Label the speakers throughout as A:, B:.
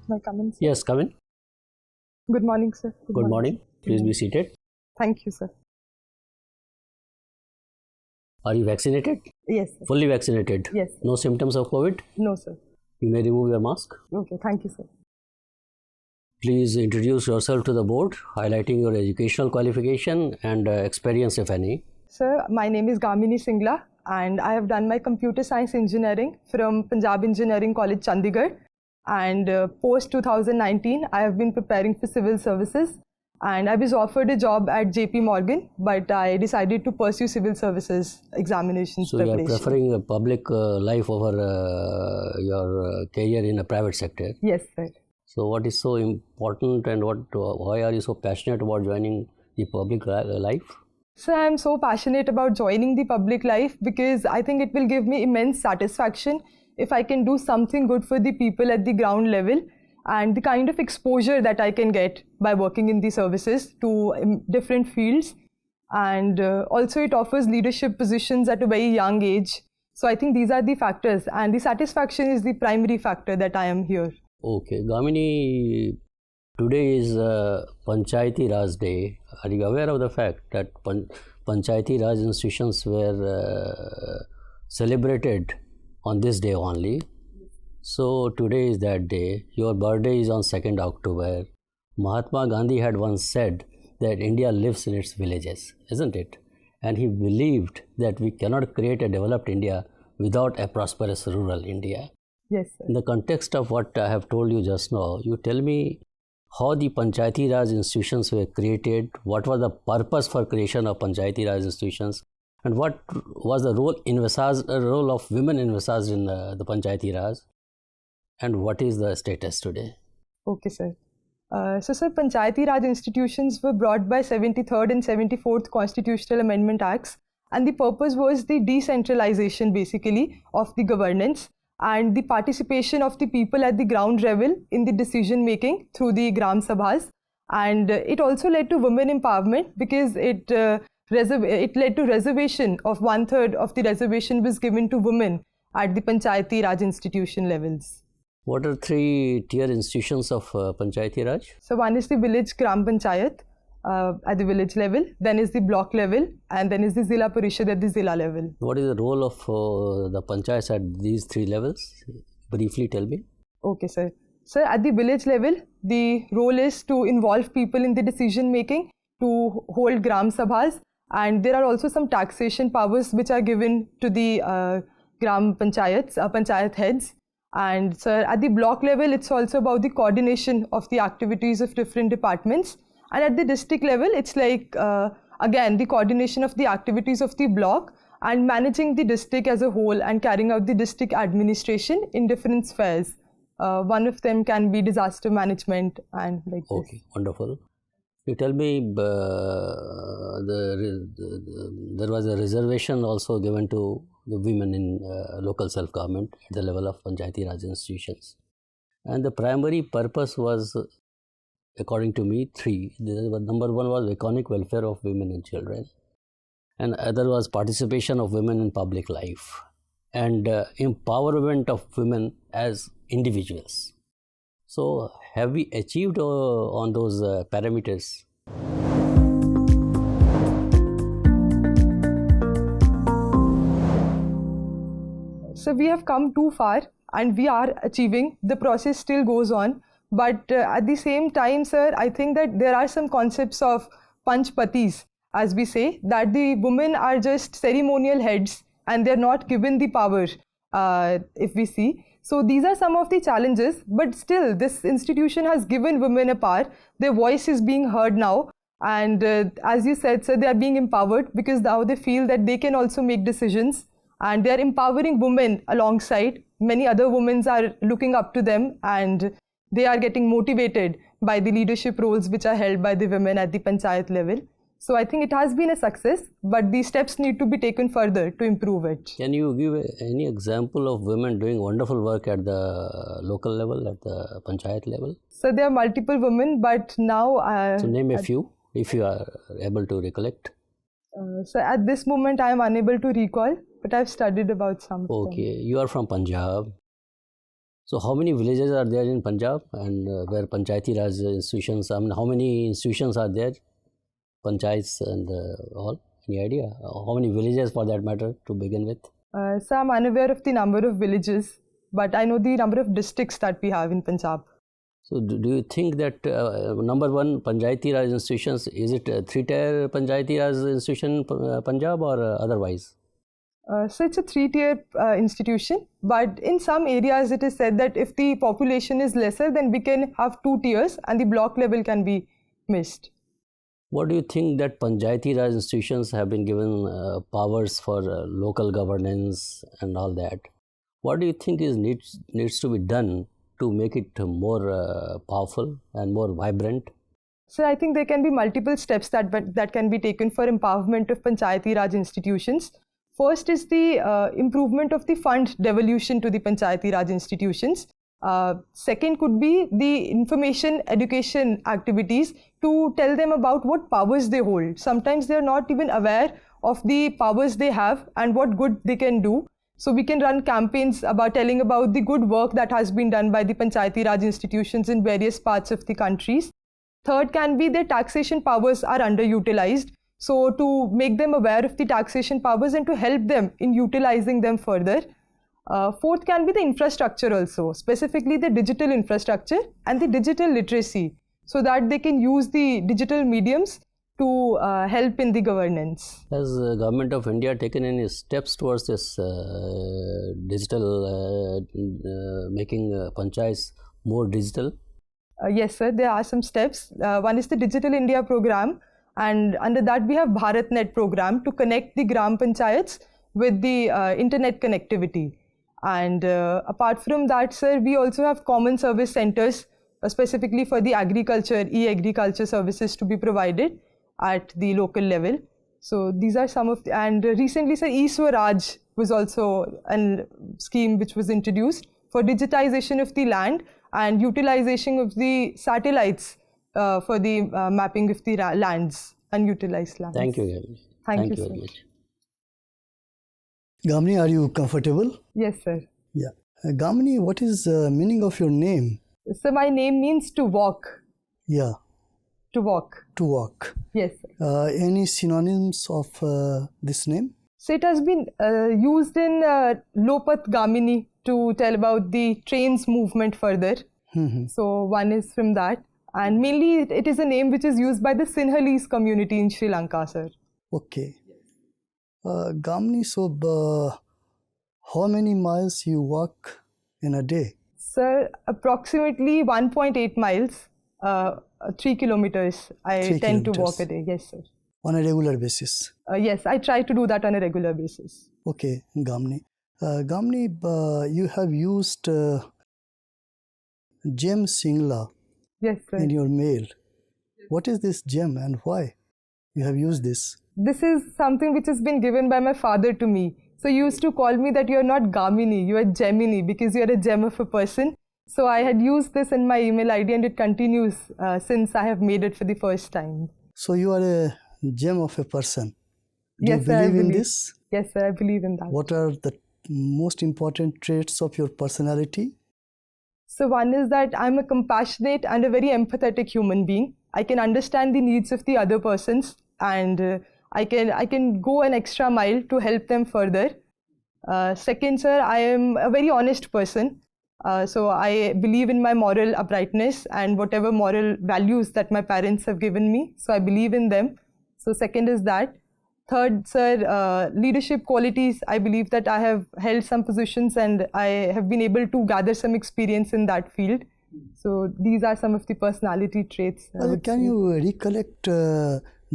A: May I come in, sir?
B: Yes, come in.
A: Good morning, sir.
B: Good morning. Please be seated.
A: Thank you, sir.
B: Are you vaccinated?
A: Yes, sir.
B: Fully vaccinated?
A: Yes.
B: No symptoms of COVID?
A: No, sir.
B: You may remove your mask.
A: Okay, thank you, sir.
B: Please introduce yourself to the board, highlighting your educational qualification and experience, if any.
A: Sir, my name is Gamini Singla and I have done my computer science engineering from Punjab Engineering College, Chandigarh. And post 2019, I have been preparing for civil services. And I was offered a job at JP Morgan, but I decided to pursue civil services examinations preparation.
B: So you are preferring a public life over your career in a private sector?
A: Yes, sir.
B: So what is so important and why are you so passionate about joining the public life?
A: So I am so passionate about joining the public life because I think it will give me immense satisfaction if I can do something good for the people at the ground level, and the kind of exposure that I can get by working in the services to different fields. And also it offers leadership positions at a very young age. So I think these are the factors, and the satisfaction is the primary factor that I am here.
B: Okay, Gamini, today is Panchayati Raj Day. Are you aware of the fact that Panchayati Raj Institutions were celebrated on this day only? So today is that day. Your birthday is on 2nd October. Mahatma Gandhi had once said that India lives in its villages, isn't it? And he believed that we cannot create a developed India without a prosperous rural India.
A: Yes, sir.
B: In the context of what I have told you just now, you tell me how the Panchayati Raj institutions were created, what was the purpose for creation of Panchayati Raj institutions, and what was the role of women envisaged in the Panchayati Raj, and what is the status today?
A: Okay, sir. So, sir, Panchayati Raj institutions were brought by 73rd and 74th Constitutional Amendment Acts, and the purpose was the decentralization, basically, of the governance and the participation of the people at the ground level in the decision making through the Gram Sabhas. And it also led to women empowerment because it led to reservation of 1/3 of the reservation was given to women at the Panchayati Raj institution levels.
B: What are 3 tier institutions of Panchayati Raj?
A: So one is the village Gram Panchayat at the village level, then is the block level, and then is the Zilla Parishad at the Zilla level.
B: What is the role of the panchayats at these 3 levels? Briefly tell me.
A: Okay, sir. Sir, at the village level, the role is to involve people in the decision making, to hold Gram Sabhas, and there are also some taxation powers which are given to the Gram Panchayats, Panchayat heads. And sir, at the block level, it's also about the coordination of the activities of different departments. And at the district level, it's like, again, the coordination of the activities of the block and managing the district as a whole and carrying out the district administration in different spheres. One of them can be disaster management and like this.
B: Okay, wonderful. You tell me there was a reservation also given to the women in local self-government at the level of Panchayati Raj institutions. And the primary purpose was, according to me, 3. Number 1 was economic welfare of women and children. And other was participation of women in public life and empowerment of women as individuals. So have we achieved on those parameters?
A: So we have come too far and we are achieving. The process still goes on. But at the same time, sir, I think that there are some concepts of panchpatis, as we say, that the women are just ceremonial heads and they're not given the power, if we see. So these are some of the challenges, but still this institution has given women a power. Their voice is being heard now. And as you said, sir, they are being empowered because now they feel that they can also make decisions, and they are empowering women alongside. Many other women are looking up to them, and they are getting motivated by the leadership roles which are held by the women at the panchayat level. So I think it has been a success, but these steps need to be taken further to improve it.
B: Can you give any example of women doing wonderful work at the local level, at the panchayat level?
A: So there are multiple women, but now...
B: so name a few, if you are able to recollect.
A: So at this moment I am unable to recall, but I've studied about some.
B: Okay, you are from Punjab. So how many villages are there in Punjab and where Panchayati Raj institutions, I mean, how many institutions are there, panchayats and all? Any idea? How many villages for that matter to begin with?
A: So I'm unaware of the number of villages, but I know the number of districts that we have in Punjab.
B: So do you think that number one, Panchayati Raj institutions, is it a three-tier Panchayati Raj institution Punjab or otherwise?
A: So it's a three-tier institution, but in some areas it is said that if the population is lesser, then we can have 2 tiers and the block level can be missed.
B: What do you think that Panchayati Raj institutions have been given powers for local governance and all that? What do you think needs to be done to make it more powerful and more vibrant?
A: So I think there can be multiple steps that can be taken for empowerment of Panchayati Raj institutions. First is the improvement of the fund devolution to the Panchayati Raj institutions. Second could be the information education activities to tell them about what powers they hold. Sometimes they are not even aware of the powers they have and what good they can do. So we can run campaigns about telling about the good work that has been done by the Panchayati Raj institutions in various parts of the countries. Third can be their taxation powers are underutilized. So to make them aware of the taxation powers and to help them in utilizing them further. Fourth can be the infrastructure also, specifically the digital infrastructure and the digital literacy, so that they can use the digital mediums to help in the governance.
B: Has the Government of India taken any steps towards this digital, making panchayats more digital?
A: Yes, sir, there are some steps. One is the Digital India program, and under that we have BharatNet program to connect the Gram Panchayats with the internet connectivity. And apart from that, sir, we also have common service centers specifically for the agriculture, e-agriculture services to be provided at the local level. So these are some of the, and recently, sir, e-Swaraj was also a scheme which was introduced for digitization of the land and utilization of the satellites for the mapping of the lands, unutilized lands.
B: Thank you, Gamini.
A: Thank you,
B: very
A: sir.
B: much.
C: Gamini, are you comfortable?
A: Yes, sir.
C: Yeah. Gamini, what is the meaning of your name?
A: So my name means to walk.
C: Yeah.
A: To walk.
C: To walk.
A: Yes, sir.
C: Any synonyms of this name?
A: So it has been used in Lopat Gamini to tell about the train's movement further. So one is from that. And mainly it is a name which is used by the Sinhalese community in Sri Lanka, sir.
C: Okay. Gamini, so how many miles you walk in a day?
A: Sir, approximately 1.8 miles, 3 kilometers I tend to walk a day. Yes, sir.
C: On a regular basis?
A: Yes, I try to do that on a regular basis.
C: Okay, Gamini. Gamini, you have used gem Singla.
A: Yes, sir.
C: In your mail. What is this gem and why you have used this?
A: This is something which has been given by my father to me. So he used to call me that you are not Gamini, you are Gemini because you are a gem of a person. So I had used this in my email ID and it continues since I have made it for the first time.
C: So you are a gem of a person. Do
A: Yes,
C: you
A: sir,
C: believe in this?
A: Yes, sir, I believe in that.
C: What are the most important traits of your personality?
A: So one is that I'm a compassionate and a very empathetic human being. I can understand the needs of the other persons and I can go an extra mile to help them further. Second, sir, I am a very honest person. So I believe in my moral uprightness and whatever moral values that my parents have given me. So I believe in them. So second is that. Third, sir, leadership qualities. I believe that I have held some positions and I have been able to gather some experience in that field. So these are some of the personality traits.
C: Can you recollect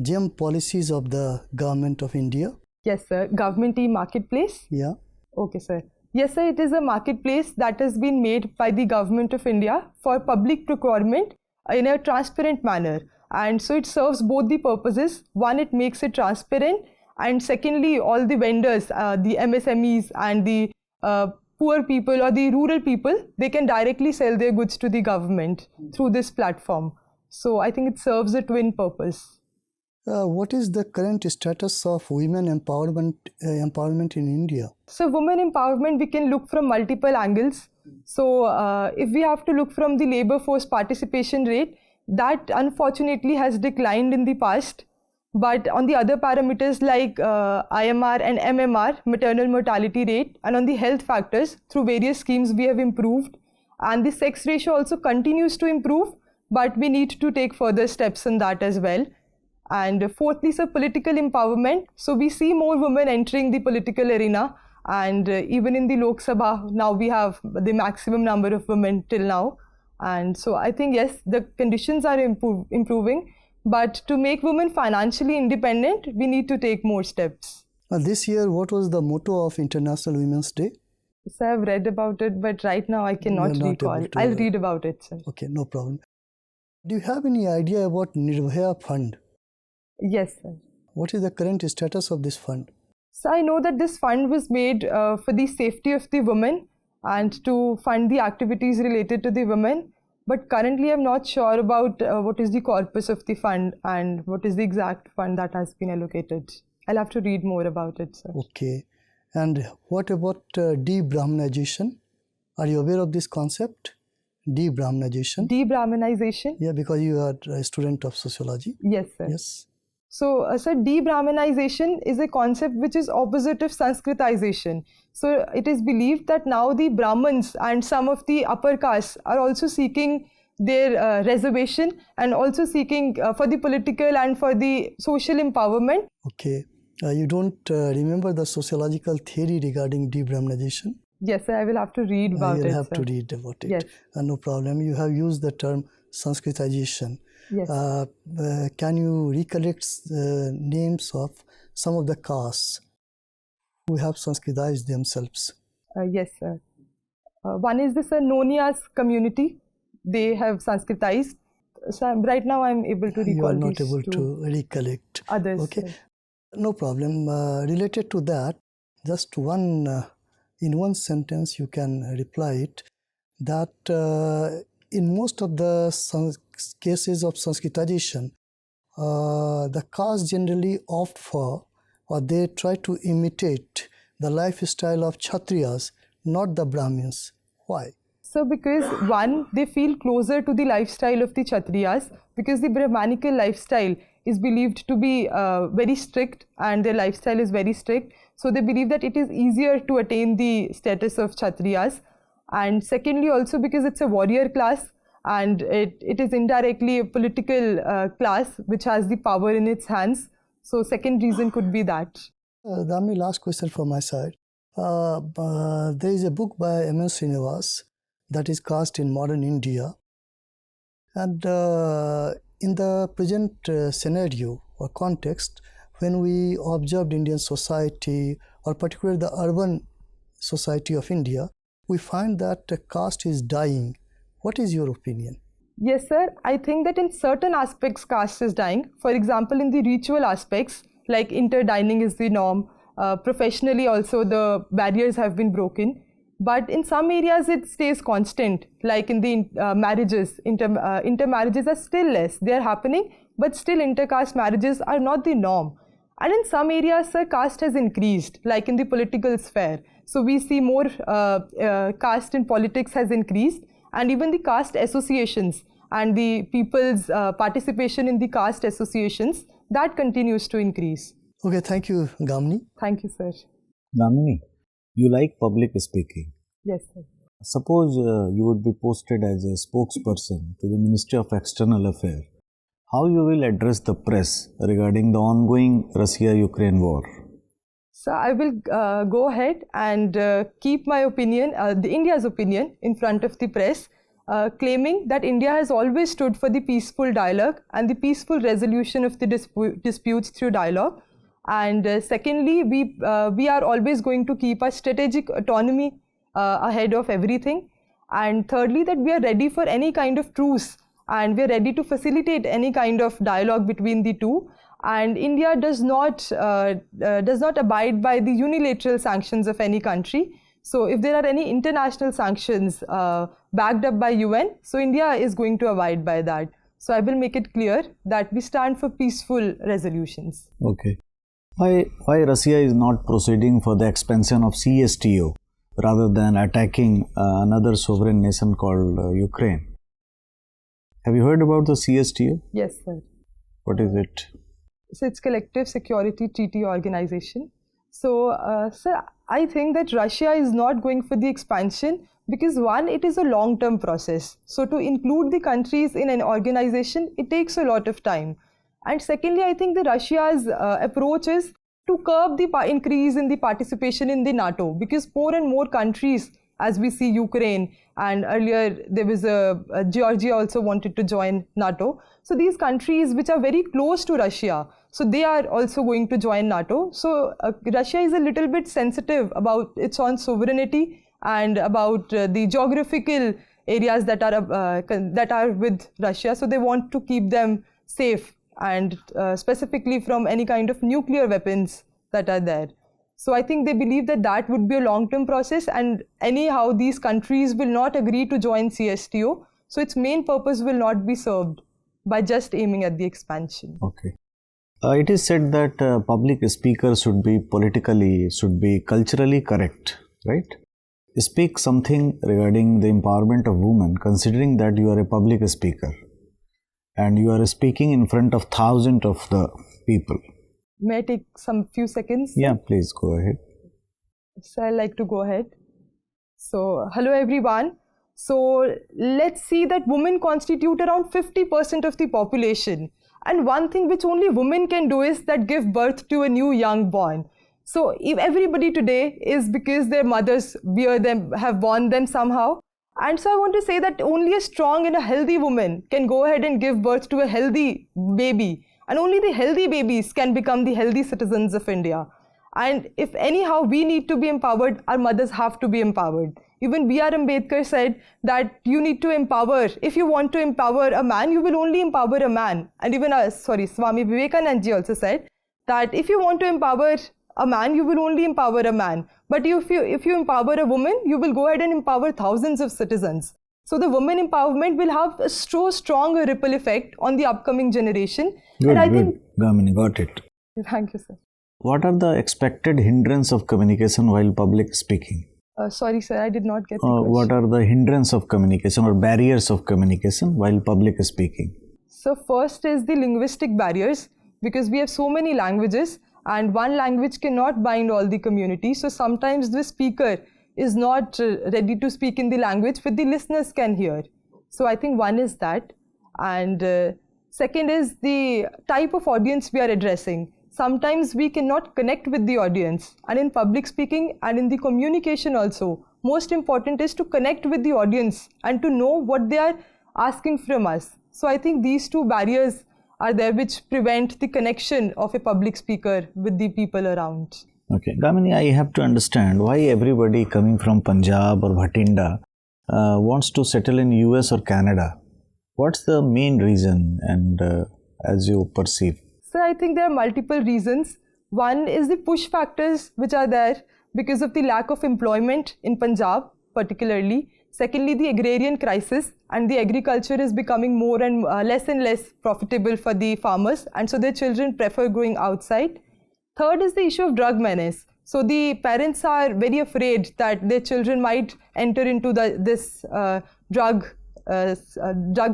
C: GEM policies of the Government of India?
A: Yes, sir. Government e-marketplace?
C: Yeah.
A: Okay, sir. Yes, sir. It is a marketplace that has been made by the Government of India for public procurement in a transparent manner. And so it serves both the purposes. One, it makes it transparent. And secondly, all the vendors, the MSMEs and the poor people or the rural people, they can directly sell their goods to the government through this platform. So I think it serves a twin purpose.
C: What is the current status of women empowerment in India?
A: So women empowerment, we can look from multiple angles. So if we have to look from the labor force participation rate, that unfortunately has declined in the past. But on the other parameters like IMR and MMR, maternal mortality rate, and on the health factors, through various schemes we have improved. And the sex ratio also continues to improve, but we need to take further steps in that as well. And fourthly, so political empowerment. So we see more women entering the political arena, and even in the Lok Sabha, now we have the maximum number of women till now. And so I think, yes, the conditions are improving, but to make women financially independent, we need to take more steps.
C: This year, what was the motto of International Women's Day?
A: So I've read about it, but right now I cannot recall. I'll read about it, sir.
C: Okay, no problem. Do you have any idea about Nirbhaya Fund?
A: Yes, sir.
C: What is the current status of this fund?
A: So I know that this fund was made for the safety of the women and to fund the activities related to the women. But currently I'm not sure about what is the corpus of the fund and what is the exact fund that has been allocated. I'll have to read more about it, sir.
C: Okay. And what about de-Brahmanization? Are you aware of this concept? De-Brahmanization?
A: De-Brahmanization?
C: Yeah, because you are a student of sociology.
A: Yes, sir.
C: Yes.
A: So, sir, de-Brahmanization is a concept which is opposite of Sanskritization. So, it is believed that now the Brahmins and some of the upper castes are also seeking their reservation and also seeking for the political and for the social empowerment.
C: Okay. You don't remember the sociological theory regarding de-Brahmanization?
A: Yes, sir, I will have to read about it.
C: You'll have to read about it.
A: Yes.
C: No problem. You have used the term Sanskritization.
A: Yes.
C: Can you recollect names of some of the castes who have Sanskritized themselves?
A: Yes, sir. One is the Nonias community. They have Sanskritized. So right now I'm able to recall.
C: You are not
A: these
C: able
A: two
C: to recollect.
A: others.
C: Okay.
A: Sir.
C: No problem. Related to that, just in one sentence you can reply it, that in most of the cases of Sanskritization, the castes generally opt for, or they try to imitate the lifestyle of Kshatriyas, not the Brahmins. Why?
A: So because one, they feel closer to the lifestyle of the Kshatriyas, because the Brahmanical lifestyle is believed to be very strict and their lifestyle is very strict. So they believe that it is easier to attain the status of Kshatriyas. And secondly, also because it's a warrior class and it is indirectly a political class which has the power in its hands. So second reason could be that.
C: Damni, last question from my side. There is a book by Ms Singla that is cast in modern India. And in the present scenario or context, when we observed Indian society, or particularly the urban society of India, we find that caste is dying. What is your opinion?
A: Yes, sir. I think that in certain aspects, caste is dying. For example, in the ritual aspects, like interdining is the norm. Professionally also, the barriers have been broken. But in some areas, it stays constant, like in the marriages. Intermarriages are still less. They are happening, but still intercaste marriages are not the norm. And in some areas, sir, caste has increased, like in the political sphere. So we see more caste in politics has increased, and even the caste associations and the people's participation in the caste associations, that continues to increase.
C: Okay, thank you, Gamini.
A: Thank you, sir.
D: Gamini, you like public speaking.
A: Yes, sir.
D: Suppose you would be posted as a spokesperson to the Ministry of External Affairs. How you will address the press regarding the ongoing Russia-Ukraine war?
A: So I will go ahead and keep my opinion, India's opinion, in front of the press, claiming that India has always stood for the peaceful dialogue and the peaceful resolution of the disputes through dialogue. And secondly, we are always going to keep our strategic autonomy ahead of everything. And thirdly, that we are ready for any kind of truce and we are ready to facilitate any kind of dialogue between the two. And India does not abide by the unilateral sanctions of any country. So if there are any international sanctions backed up by UN, so India is going to abide by that. So I will make it clear that we stand for peaceful resolutions.
D: Okay. Why Russia is not proceeding for the expansion of CSTO rather than attacking another sovereign nation called Ukraine? Have you heard about the CSTO?
A: Yes, sir.
D: What is it?
A: So it's Collective Security Treaty Organization. So, sir, I think that Russia is not going for the expansion because one, it is a long-term process. So to include the countries in an organization, it takes a lot of time. And secondly, I think the Russia's approach is to curb the increase in the participation in the NATO, because more and more countries, as we see Ukraine, and earlier there was Georgia also wanted to join NATO. So these countries which are very close to Russia, so they are also going to join NATO. So Russia is a little bit sensitive about its own sovereignty and about the geographical areas that are with Russia. So they want to keep them safe, and specifically from any kind of nuclear weapons that are there. So I think they believe that that would be a long-term process, and anyhow these countries will not agree to join CSTO. So its main purpose will not be served by just aiming at the expansion.
D: Okay. It is said that public speakers should be culturally correct, right? Speak something regarding the empowerment of women, considering that you are a public speaker and you are speaking in front of thousands of the people.
A: May I take some few seconds?
D: Yeah, please go ahead.
A: So I'd like to go ahead. So, hello everyone. So, let's see that women constitute around 50% of the population. And one thing which only women can do is that give birth to a new young born. So, if everybody today is because their mothers have born them somehow. And so I want to say that only a strong and a healthy woman can go ahead and give birth to a healthy baby. And only the healthy babies can become the healthy citizens of India. And if anyhow we need to be empowered, our mothers have to be empowered. Even B.R. Ambedkar said that you need to empower. If you want to empower a man, you will only empower a man. And even Swami Vivekananda ji also said that if you want to empower a man, you will only empower a man. But if you empower a woman, you will go ahead and empower thousands of citizens. So the women empowerment will have a so strong ripple effect on the upcoming generation.
D: Good, Gamini, got it.
A: Thank you, sir.
D: What are the expected hindrances of communication while public speaking?
A: Sorry, sir, I did not get the question.
D: What are the hindrances of communication or barriers of communication while public speaking?
A: So first is the linguistic barriers, because we have so many languages and one language cannot bind all the community. So sometimes the speaker is not ready to speak in the language which the listeners can hear. So I think one is that. And second is the type of audience we are addressing. Sometimes we cannot connect with the audience, and in public speaking and in the communication also, most important is to connect with the audience and to know what they are asking from us. So I think these two barriers are there which prevent the connection of a public speaker with the people around.
D: Okay, Gamini, I have to understand why everybody coming from Punjab or Bhatinda wants to settle in US or Canada. What's the main reason, and as you perceive?
A: So I think there are multiple reasons. One is the push factors which are there because of the lack of employment in Punjab particularly. Secondly, the agrarian crisis, and the agriculture is becoming more and less profitable for the farmers, and so their children prefer going outside. Third is the issue of drug menace. So the parents are very afraid that their children might enter into this drug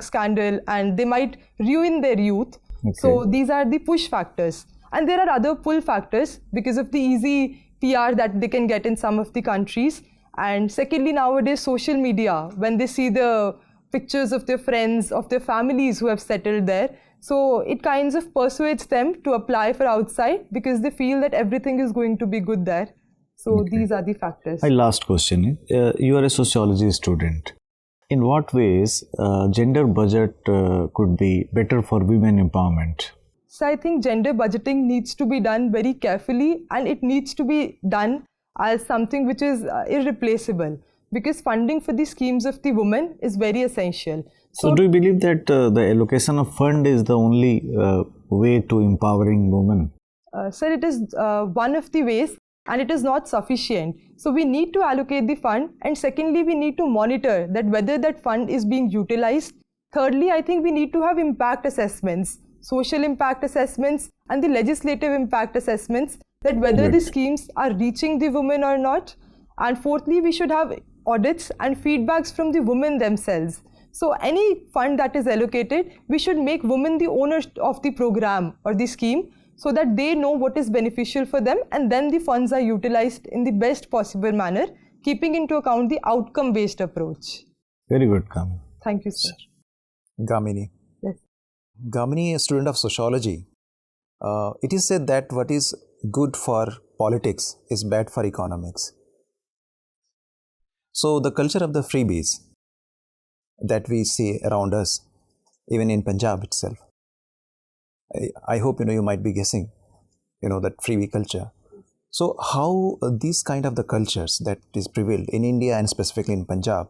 A: scandal, and they might ruin their youth. Okay. So these are the push factors. And there are other pull factors because of the easy PR that they can get in some of the countries. And secondly, nowadays, social media, when they see the pictures of their friends, of their families who have settled there, so it kind of persuades them to apply for outside because they feel that everything is going to be good there. So these are the factors.
D: My last question is, you are a sociology student. In what ways gender budget could be better for women empowerment?
A: So I think gender budgeting needs to be done very carefully, and it needs to be done as something which is irreplaceable, because funding for the schemes of the women is very essential.
D: So do you believe that the allocation of fund is the only way to empowering women?
A: Sir, it is one of the ways, and it is not sufficient. So we need to allocate the fund, and secondly, we need to monitor that whether that fund is being utilized Thirdly, I think we need to have impact assessments, social impact assessments and the legislative impact assessments, that whether the schemes are reaching the women or not. And fourthly, we should have audits and feedbacks from the women themselves. So any fund that is allocated, we should make women the owners of the program or the scheme, so that they know what is beneficial for them, and then the funds are utilized in the best possible manner, keeping into account the outcome-based approach.
D: Very good, Gamini.
A: Thank you, sir.
E: Gamini.
A: Yes.
E: Gamini, a student of sociology, it is said that what is good for politics is bad for economics. So the culture of the freebies that we see around us, even in Punjab itself, I hope you might be guessing, that freebie culture. So how these kind of the cultures that is prevailed in India and specifically in Punjab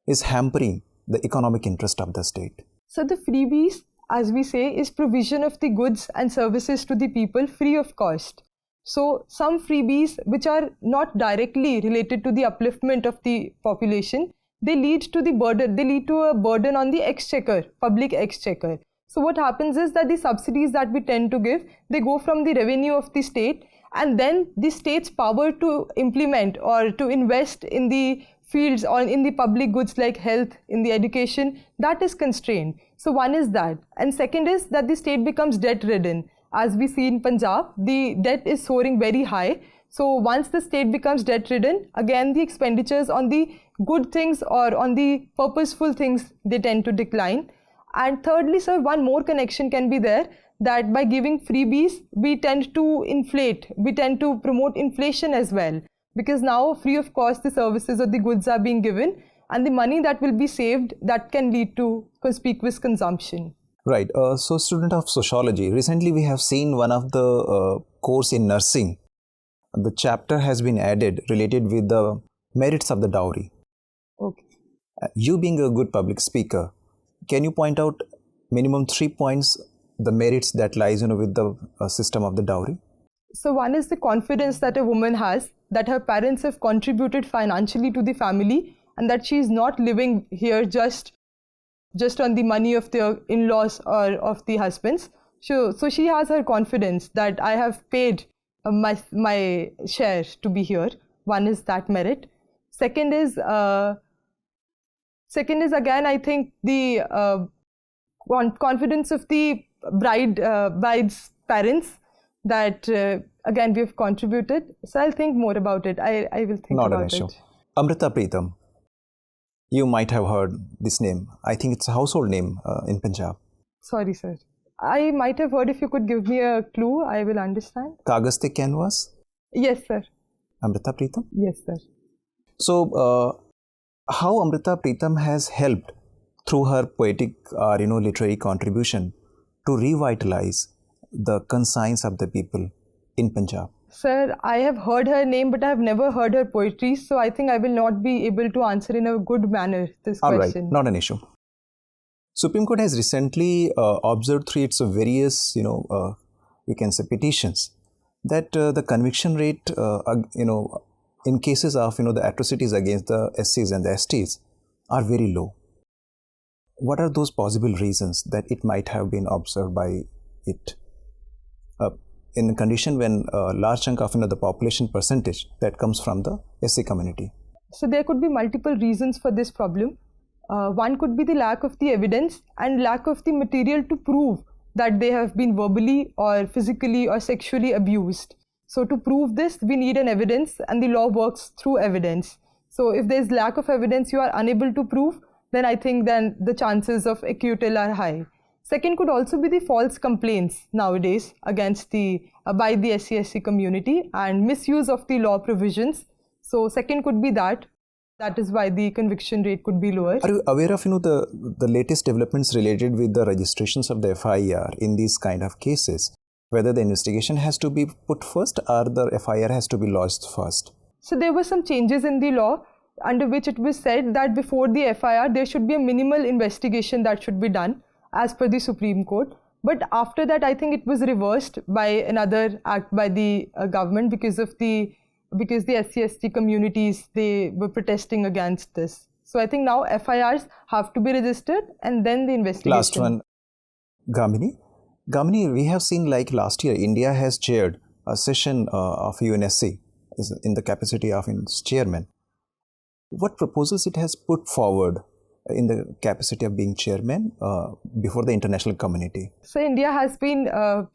E: is hampering the economic interest of the state?
A: So the freebies, as we say, is provision of the goods and services to the people free of cost. So some freebies which are not directly related to the upliftment of the population, they lead to a burden on the exchequer, public exchequer. So what happens is that the subsidies that we tend to give, they go from the revenue of the state, and then the state's power to implement or to invest in the fields or in the public goods like health, in the education, that is constrained. So one is that. And second is that the state becomes debt-ridden. As we see in Punjab, the debt is soaring very high. So once the state becomes debt-ridden, again the expenditures on the good things or on the purposeful things, they tend to decline. And thirdly, sir, one more connection can be there, that by giving freebies, we tend to promote inflation as well. Because now free of cost the services or the goods are being given, and the money that will be saved, that can lead to conspicuous consumption.
E: Right. So student of sociology, recently we have seen one of the course in nursing. The chapter has been added related with the merits of the dowry.
A: Okay.
E: You being a good public speaker, can you point out minimum 3 points, the merits that lies with the system of the dowry?
A: So one is the confidence that a woman has, that her parents have contributed financially to the family, and that she is not living here just on the money of the in-laws or of the husbands. So she has her confidence that I have paid my share to be here. One is that merit. Second is again, I think the confidence of the bride's parents, that again we have contributed. So I'll think more about it. I will think
E: Not
A: about
E: an issue.
A: it.
E: Amrita Pritam, you might have heard this name. I think it's a household name in Punjab.
A: Sorry, sir. I might have heard. If you could give me a clue, I will understand.
E: Kagas Te Canvas?
A: Yes, sir.
E: Amrita Pritam?
A: Yes, sir.
E: So, how Amrita Pritam has helped through her poetic or literary contribution to revitalize the conscience of the people in Punjab?
A: Sir, I have heard her name, but I have never heard her poetry, so I think I will not be able to answer in a good manner this
E: All
A: question.
E: right, not an issue. Supreme Court has recently observed through its various, we can say petitions, that the conviction rate, in cases of, the atrocities against the SCs and the STs are very low. What are those possible reasons that it might have been observed by it? In a condition when a large chunk of the population percentage that comes from the SC community.
A: So there could be multiple reasons for this problem. One could be the lack of the evidence and lack of the material to prove that they have been verbally or physically or sexually abused. So to prove this, we need an evidence, and the law works through evidence. So if there's lack of evidence, you are unable to prove, then I think then the chances of acquittal are high. Second could also be the false complaints nowadays against by the SC community and misuse of the law provisions. So second could be that. That is why the conviction rate could be lower.
E: Are you aware of the latest developments related with the registrations of the FIR in these kind of cases? Whether the investigation has to be put first or the FIR has to be lodged first?
A: So there were some changes in the law under which it was said that before the FIR there should be a minimal investigation that should be done as per the Supreme Court. But after that, I think it was reversed by another act by the government because the SC/ST communities, they were protesting against this. So I think now FIRs have to be registered and then the investigation.
E: Last one, Gamini. Gamini, we have seen like last year, India has chaired a session of UNSC in the capacity of its chairman. What proposals it has put forward in the capacity of being chairman before the international community?
A: So India has been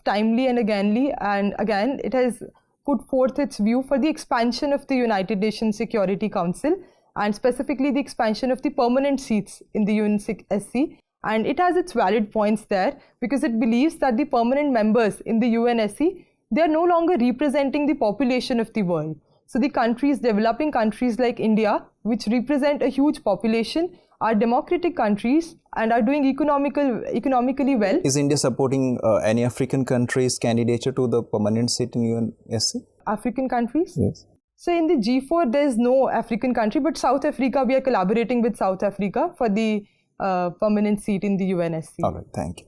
A: timely and again it has put forth its view for the expansion of the United Nations Security Council and specifically the expansion of the permanent seats in the UNSC. And it has its valid points there because it believes that the permanent members in the UNSC, they are no longer representing the population of the world. So the countries, developing countries like India, which represent a huge population, are democratic countries and are doing economically well.
E: Is India supporting any African countries' candidature to the permanent seat in UNSC?
A: African countries?
E: Yes.
A: So in the G4, there is no African country, but South Africa, we are collaborating with South Africa for the permanent seat in the UNSC.
E: All right, thank you.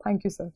A: Thank you, sir.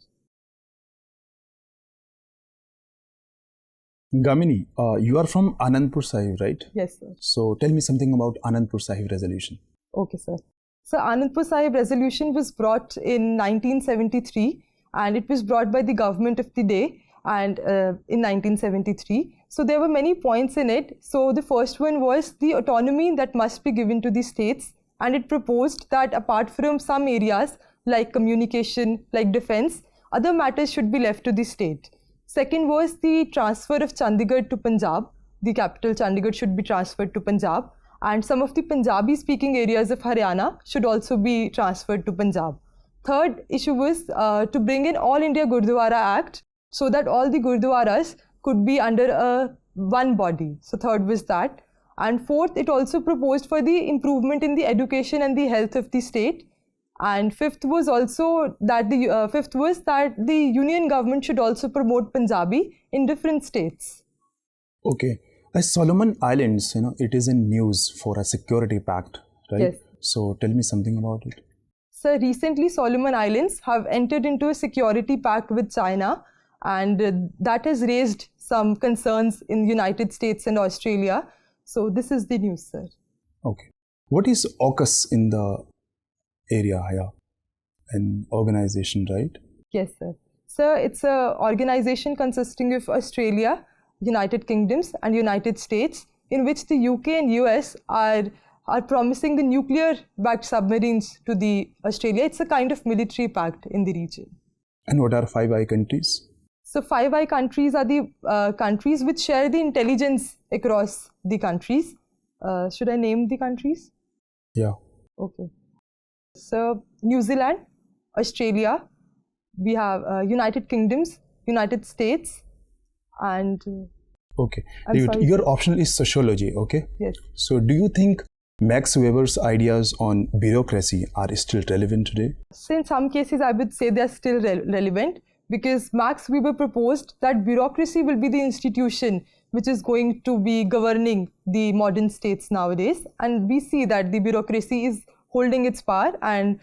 F: Gamini, you are from Anandpur Sahib, right?
A: Yes, sir.
F: So tell me something about Anandpur Sahib resolution.
A: Okay, sir. So Anandpur Sahib resolution was brought in 1973 and it was brought by the government of the day and in 1973. So there were many points in it. So the first one was the autonomy that must be given to the states, and it proposed that apart from some areas like communication, like defense, other matters should be left to the state. Second was the transfer of Chandigarh to Punjab. The capital Chandigarh should be transferred to Punjab, and some of the Punjabi speaking areas of Haryana should also be transferred to Punjab. Third issue was to bring in All India Gurdwara Act so that all the Gurdwaras could be under one body. So third was that. And fourth, it also proposed for the improvement in the education and the health of the state. And fifth was also that the union government should also promote Punjabi in different states.
F: Okay. As Solomon Islands, it is in news for a security pact, right?
A: Yes.
F: So tell me something about it.
A: So recently, Solomon Islands have entered into a security pact with China, and that has raised some concerns in the United States and Australia. So this is the news, sir.
F: Okay. What is AUKUS in the area? Yeah, an organization, right?
A: Yes, sir. So it's an organization consisting of Australia, United Kingdoms and United States, in which the UK and US are promising the nuclear-backed submarines to the Australia. It's a kind of military pact in the region.
F: And what are Five Eye countries?
A: So Five Eye countries are the countries which share the intelligence across the countries. Should I name the countries?
F: Yeah.
A: Okay. So New Zealand, Australia, we have United Kingdoms, United States, and...
F: Okay. Your optional is sociology, okay?
A: Yes.
F: So do you think Max Weber's ideas on bureaucracy are still relevant today?
A: So in some cases, I would say they're still relevant, because Max Weber proposed that bureaucracy will be the institution which is going to be governing the modern states nowadays. And we see that the bureaucracy is holding its power and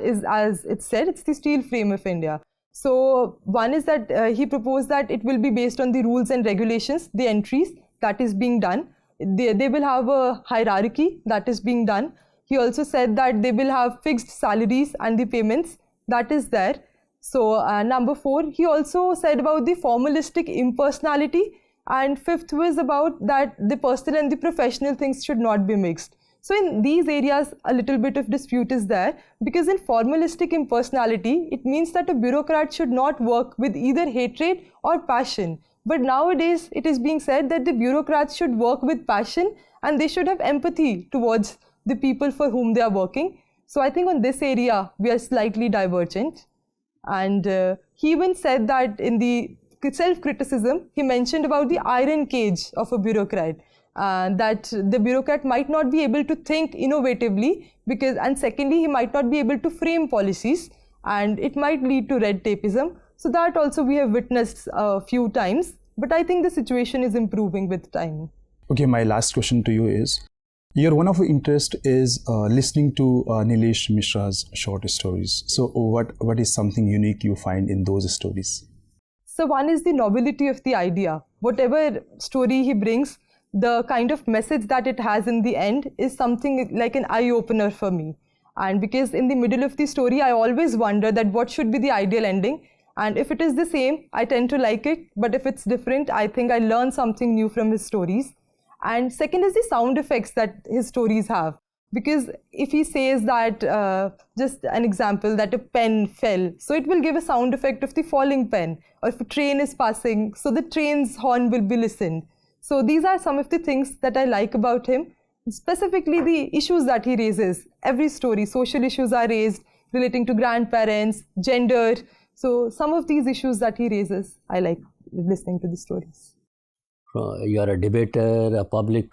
A: is, as it said, it's the steel frame of India. So one is that he proposed that it will be based on the rules and regulations, the entries that is being done. They will have a hierarchy that is being done. He also said that they will have fixed salaries and the payments that is there. So number 4, he also said about the formalistic impersonality, and 5th was about that the personal and the professional things should not be mixed. So in these areas, a little bit of dispute is there, because in formalistic impersonality, it means that a bureaucrat should not work with either hatred or passion. But nowadays, it is being said that the bureaucrats should work with passion and they should have empathy towards the people for whom they are working. So I think on this area, we are slightly divergent. And he even said that in the self-criticism, he mentioned about the iron cage of a bureaucrat. That the bureaucrat might not be able to think innovatively, and secondly, he might not be able to frame policies, and it might lead to red tapeism. So that also we have witnessed a few times, but I think the situation is improving with time.
F: Okay, my last question to you is, your one of your interest is listening to Nilesh Mishra's short stories. So what is something unique you find in those stories?
A: So one is the novelty of the idea. Whatever story he brings, the kind of message that it has in the end is something like an eye-opener for me. And because in the middle of the story, I always wonder that what should be the ideal ending. And if it is the same, I tend to like it. But if it's different, I think I learn something new from his stories. And second is the sound effects that his stories have. Because if he says that, just an example, that a pen fell, so it will give a sound effect of the falling pen. Or if a train is passing, so the train's horn will be listened. So these are some of the things that I like about him. Specifically the issues that he raises. Every story, social issues are raised relating to grandparents, gender. So some of these issues that he raises, I like listening to the stories.
B: You are a debater, a public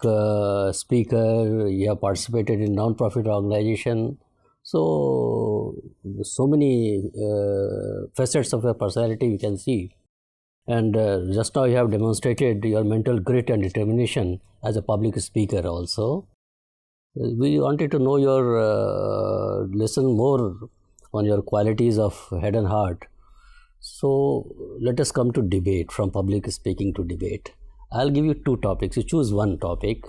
B: speaker, you have participated in non-profit organization. So many facets of your personality you can see. And just now you have demonstrated your mental grit and determination as a public speaker also. We wanted to know your, listen more on your qualities of head and heart. So let us come to debate, from public speaking to debate. I'll give you two topics. You choose one topic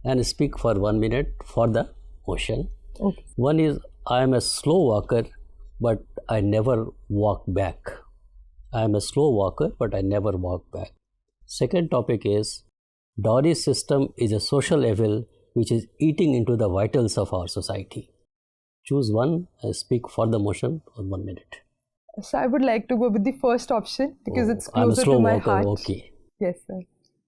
B: and speak for 1 minute for the motion.
A: Okay.
B: One is, I am a slow walker, but I never walk back. I am a slow walker, but I never walk back. Second topic is, Dowry system is a social evil which is eating into the vitals of our society. Choose one and speak for the motion for 1 minute.
A: So I would like to go with the first option because it's
B: I'm a
A: closer
B: slow
A: to my
B: walker,
A: heart.
B: okay.
A: Yes, sir.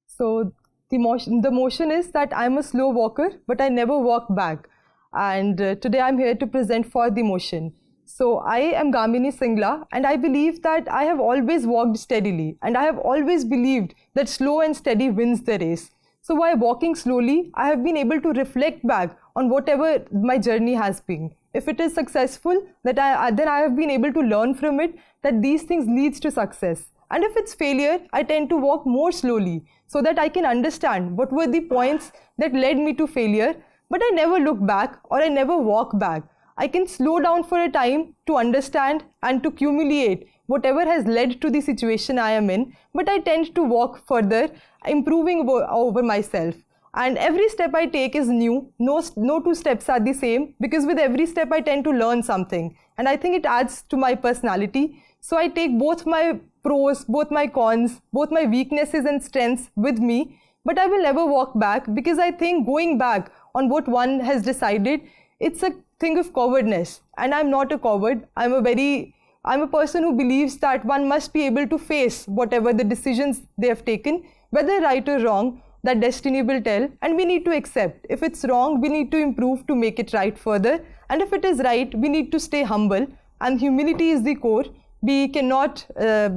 A: So the motion is that I'm a slow walker, but I never walk back. And today I'm here to present for the motion. So I am Gamini Singla, and I believe that I have always walked steadily, and I have always believed that slow and steady wins the race. So while walking slowly, I have been able to reflect back on whatever my journey has been. If it is successful, then I have been able to learn from it that these things leads to success. And if it's failure, I tend to walk more slowly so that I can understand what were the points that led me to failure, but I never look back or I never walk back. I can slow down for a time to understand and to accumulate whatever has led to the situation I am in, but I tend to walk further, improving over myself. And every step I take is new. No two steps are the same, because with every step I tend to learn something. And I think it adds to my personality. So I take both my pros, both my cons, both my weaknesses and strengths with me, but I will never walk back, because I think going back on what one has decided, it's a thing of cowardness. And I'm not a coward. I'm a person who believes that one must be able to face whatever the decisions they have taken, whether right or wrong, that destiny will tell, and we need to accept. If it's wrong, we need to improve to make it right further. And if it is right, we need to stay humble, and humility is the core. We cannot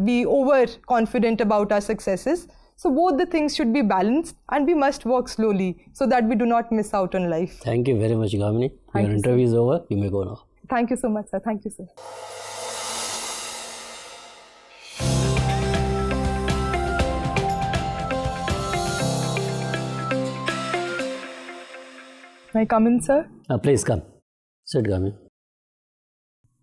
A: be overconfident about our successes. So both the things should be balanced, and we must walk slowly so that we do not miss out on life.
B: Thank you very much, Gamini.
A: Thank
B: Your
A: you,
B: interview is over. You may go now.
A: Thank you so much, sir. Thank you, sir. May I come in, sir?
B: Please come. Sit, Gamini.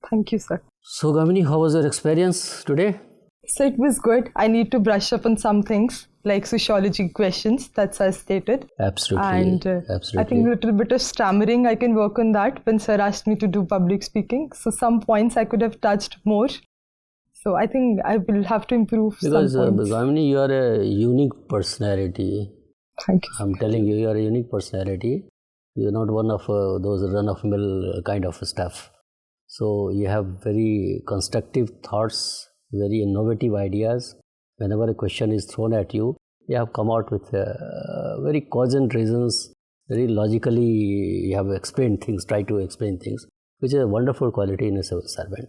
A: Thank you, sir.
B: So, Gamini, how was your experience today?
A: So it was good. I need to brush up on some things like sociology questions, that's as stated.
B: Absolutely.
A: And
B: absolutely.
A: I think a little bit of stammering, I can work on that when sir asked me to do public speaking. So some points I could have touched more. So I think I will have to improve
B: because,
A: some points.
B: Gamini, you are a unique personality.
A: Thank you.
B: I'm telling you, you are a unique personality. You're not one of those run-of-mill kind of stuff. So you have very constructive thoughts, very innovative ideas. Whenever a question is thrown at you, you have come out with very cogent reasons. Very logically, you have explained things, try to explain things, which is a wonderful quality in a civil servant.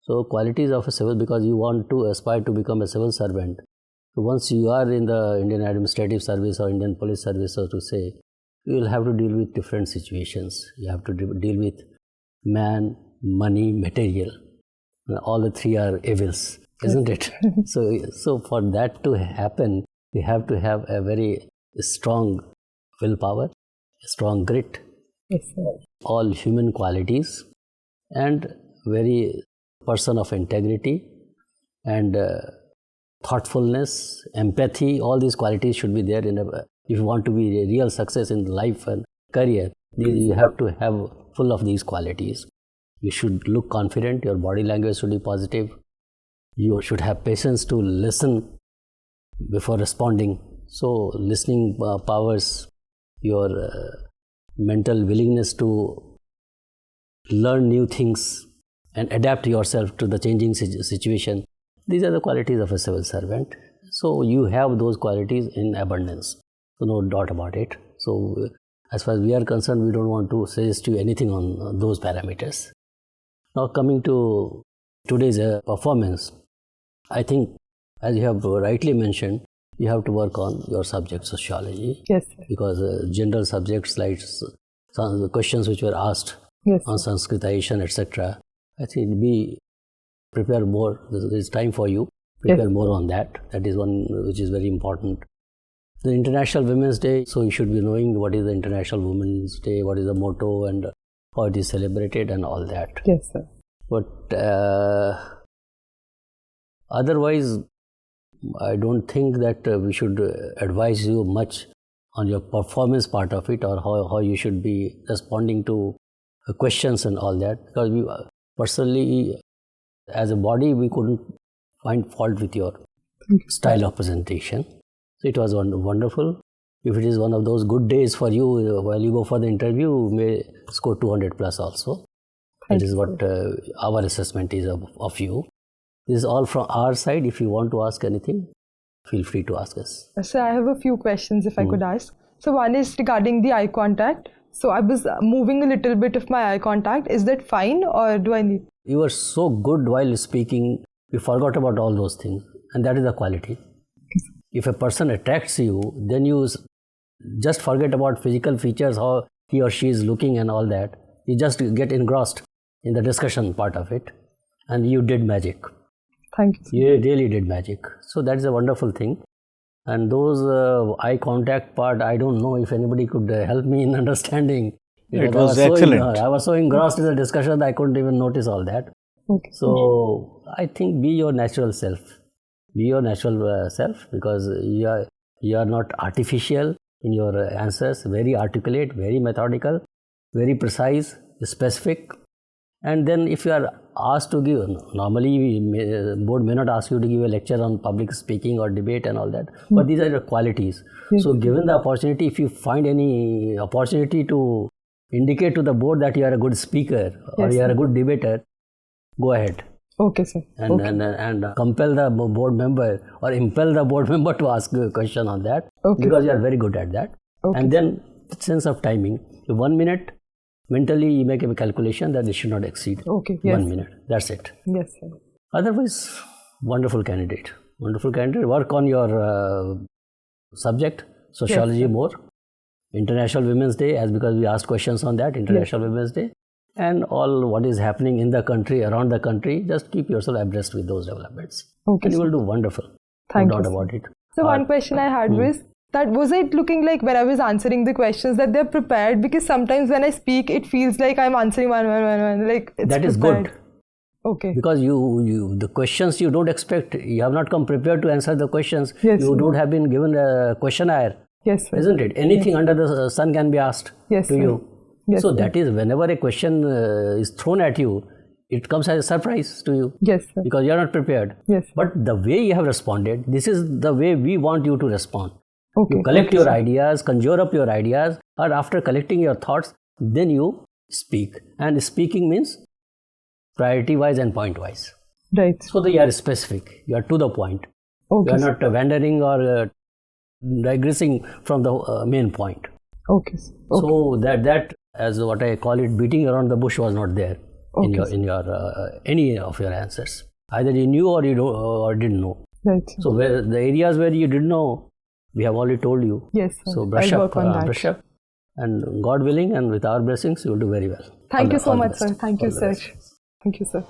B: So qualities of a civil, because you want to aspire to become a civil servant. So once you are in the Indian Administrative Service or Indian Police Service, so to say, you will have to deal with different situations. You have to deal with man, money, material. All the three are evils, isn't it? So for that to happen, you have to have a very strong willpower, a strong grit,
A: Yes, sir.
B: all human qualities, and very person of integrity and thoughtfulness, empathy. All these qualities should be there in a if you want to be a real success in life and career, you have to have full of these qualities. You should look confident, your body language should be positive, you should have patience to listen before responding. So listening powers your mental willingness to learn new things and adapt yourself to the changing situation. These are the qualities of a civil servant. So you have those qualities in abundance. So no doubt about it. So as far as we are concerned, we don't want to suggest you anything on those parameters. Now coming to today's performance, I think as you have rightly mentioned, you have to work on your subject sociology.
A: Yes, sir.
B: Because general subjects like some of the questions which were asked on Sanskritization, etc. I think be prepare more. There's time for you. Prepare more on that. That is one which is very important. The International Women's Day, so you should be knowing what is the International Women's Day, what is the motto and how it is celebrated and all that.
A: Yes, sir.
B: But otherwise, I don't think that we should advise you much on your performance part of it, or how you should be responding to questions and all that, because we personally as a body we couldn't find fault with your style of presentation. So it was wonderful. If it is one of those good days for you while you go for the interview, you may score 200 plus also. That is what our assessment is of you. This is all from our side. If you want to ask anything, feel free to ask us.
A: So I have a few questions if I could ask. So one is regarding the eye contact. So I was moving a little bit of my eye contact. Is that fine, or do I need?
B: You were so good while speaking, you forgot about all those things, and that is the quality. If a person attracts you, then you just forget about physical features, how he or she is looking and all that. You just get engrossed in the discussion part of it, and you did magic.
A: Thank you.
B: You really did magic. So that is a wonderful thing. And those eye contact part, I don't know if anybody could help me in understanding.
D: It was excellent.
B: I was so engrossed in the discussion that I couldn't even notice all that.
A: Okay.
B: So I think be your natural self. Be your natural self, because you are not artificial in your answers. Very articulate, very methodical, very precise, specific. And then if you are asked to give, normally board may not ask you to give a lecture on public speaking or debate and all that, but these are your qualities. So given the opportunity, if you find any opportunity to indicate to the board that you are a good speaker or you are a good debater, go ahead.
A: Okay, sir.
B: And compel the board member or impel the board member to ask a question on that, because you are very good at that. And then sense of timing. 1 minute, mentally you make a calculation that it should not exceed 1 minute. That's it.
A: Yes, sir.
B: Otherwise, wonderful candidate. Wonderful candidate. Work on your subject, sociology more. International Women's Day, as because we asked questions on that, International Women's Day. And all what is happening in the country, around the country, just keep yourself abreast with those developments. And you will do wonderful.
A: Thank
B: no
A: you,
B: doubt about it.
A: So one question I had was it looking like when I was answering the questions that they're prepared? Because sometimes when I speak, it feels like I'm answering one, like it's
B: that is
A: prepared.
B: good.
A: Okay.
B: Because you the questions you don't expect, you have not come prepared to answer the questions.
A: Yes,
B: you don't have been given a questionnaire.
A: Yes, sir.
B: Isn't it? Anything under the sun can be asked to you.
A: Yes,
B: so that is, whenever a question is thrown at you, it comes as a surprise to you.
A: Yes, sir.
B: Because you are not prepared.
A: Yes.
B: But the way you have responded, this is the way we want you to respond.
A: Okay.
B: You collect your ideas, conjure up your ideas, or after collecting your thoughts, then you speak. And speaking means priority wise and point wise.
A: Right.
B: So that you are specific, you are to the point.
A: Okay.
B: You are not wandering or digressing from the main point.
A: Okay.
B: So that as what I call it, beating around the bush was not there in your any of your answers. Either you knew or you don't, or didn't know.
A: Right.
B: So where the areas where you didn't know, we have already told you.
A: Yes, sir.
B: So brush
A: I'll
B: up,
A: work on that.
B: brush up, and God willing, and with our blessings, you will do very well.
A: Thank you so much, sir. Thank you, sir. Thank you, sir.